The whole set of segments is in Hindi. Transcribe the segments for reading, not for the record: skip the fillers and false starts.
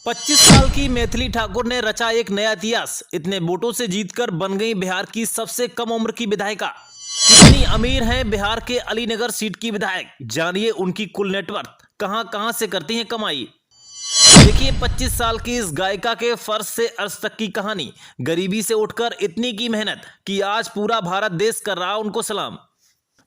25 साल की मैथिली ठाकुर ने रचा एक नया इतिहास। इतने वोटों से जीतकर बन गई बिहार की सबसे कम उम्र की विधायिका। कितनी अमीर हैं बिहार के अलीनगर सीट की विधायक, जानिए उनकी कुल नेटवर्थ, कहां कहां से करती हैं कमाई। देखिए 25 साल की इस गायिका के फर्श से अर्श तक की कहानी। गरीबी से उठकर इतनी की मेहनत कि आज पूरा भारत देश कर रहा उनको सलाम।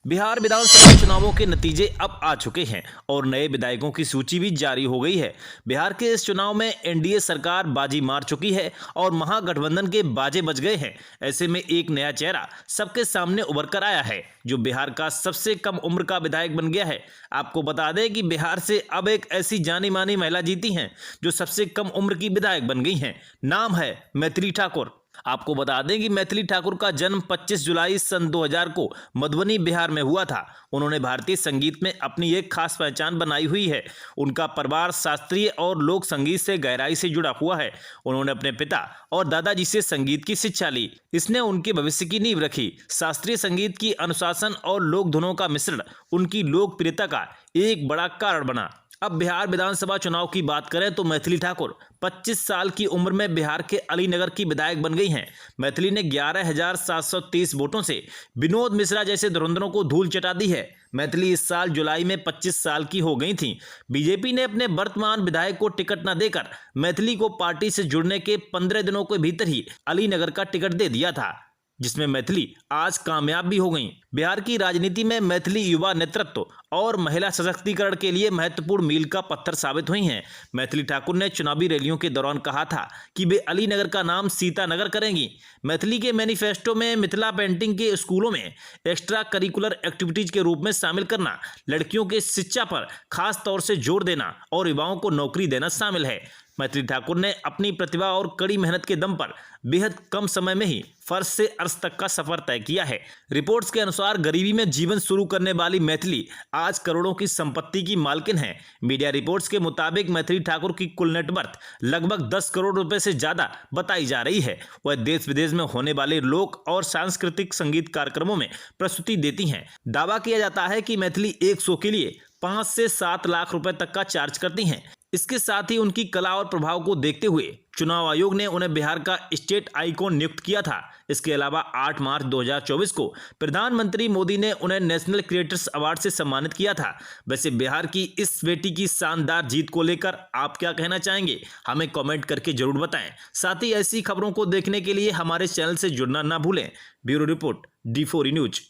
बिहार विधानसभा चुनावों के नतीजे अब आ चुके हैं और नए विधायकों की सूची भी जारी हो गई है। बिहार के इस चुनाव में एनडीए सरकार बाजी मार चुकी है और महागठबंधन के बाजे बज गए हैं। ऐसे में एक नया चेहरा सबके सामने उभर कर आया है जो बिहार का सबसे कम उम्र का विधायक बन गया है। आपको बता दें कि बिहार से अब एक ऐसी जानी मानी महिला जीती हैं जो सबसे कम उम्र की विधायक बन गई हैं। नाम है मैथिली ठाकुर। आपको बता दें कि मैथिली ठाकुर का जन्म 25 जुलाई सन 2000 को मधुबनी बिहार में हुआ था। उन्होंने भारतीय संगीत में अपनी एक खास पहचान बनाई हुई है। उनका परिवार शास्त्रीय और लोक संगीत से गहराई से जुड़ा हुआ है। उन्होंने अपने पिता और दादाजी से संगीत की शिक्षा ली। इसने उनके भविष्य की नींव रखी। शास्त्रीय संगीत की अनुशासन और लोक धुनों का मिश्रण उनकी लोकप्रियता का एक बड़ा कारण बना। अब बिहार विधानसभा चुनाव की बात करें तो मैथिली ठाकुर 25 साल की उम्र में बिहार के अलीनगर की विधायक बन गई हैं। मैथिली ने 11,730 वोटों से विनोद मिश्रा जैसे धुरंधरों को धूल चटा दी है। मैथिली इस साल जुलाई में 25 साल की हो गई थी। बीजेपी ने अपने वर्तमान विधायक को टिकट न देकर मैथिली को पार्टी से जुड़ने के 15 दिनों के भीतर ही अलीनगर का टिकट दे दिया था, जिसमें मैथिली आज कामयाब भी हो गई। बिहार की राजनीति में मैथिली युवा नेतृत्व और महिला सशक्तिकरण के लिए महत्वपूर्ण मील का पत्थर साबित हुई हैं। मैथिली ठाकुर ने चुनावी रैलियों के दौरान कहा था कि वे अलीनगर का नाम सीतानगर करेंगी। मैथिली के मैनिफेस्टो में मिथिला पेंटिंग के स्कूलों में एक्स्ट्रा करिकुलर एक्टिविटीज के रूप में शामिल करना, लड़कियों के शिक्षा पर खास तौर से जोर देना और युवाओं को नौकरी देना शामिल है। मैथिली ठाकुर ने अपनी प्रतिभा और कड़ी मेहनत के दम पर बेहद कम समय में ही फर्श से अर्श तक का सफर तय किया है। रिपोर्ट्स के अनुसार गरीबी में जीवन शुरू करने वाली मैथिली आज करोड़ों की संपत्ति की मालकिन है। मीडिया रिपोर्ट्स के मुताबिक मैथिली ठाकुर की कुल नेटवर्थ लगभग 10 करोड़ रुपए से ज्यादा बताई जा रही है। वह देश विदेश में होने वाले लोक और सांस्कृतिक संगीत कार्यक्रमों में प्रस्तुति देती हैं। दावा किया जाता है कि मैथिली एक शो के लिए 5 से 7 लाख रुपए तक का चार्ज करती हैं। इसके साथ ही उनकी कला और प्रभाव को देखते हुए चुनाव आयोग ने उन्हें बिहार का स्टेट आइकॉन नियुक्त किया था। इसके अलावा 8 मार्च 2024 को प्रधानमंत्री मोदी ने उन्हें नेशनल क्रिएटर्स अवार्ड से सम्मानित किया था। वैसे बिहार की इस बेटी की शानदार जीत को लेकर आप क्या कहना चाहेंगे, हमें कमेंट करके जरूर बताएं। साथ ही ऐसी खबरों को देखने के लिए हमारे चैनल से जुड़ना ना भूलें। Bureau report D4E news.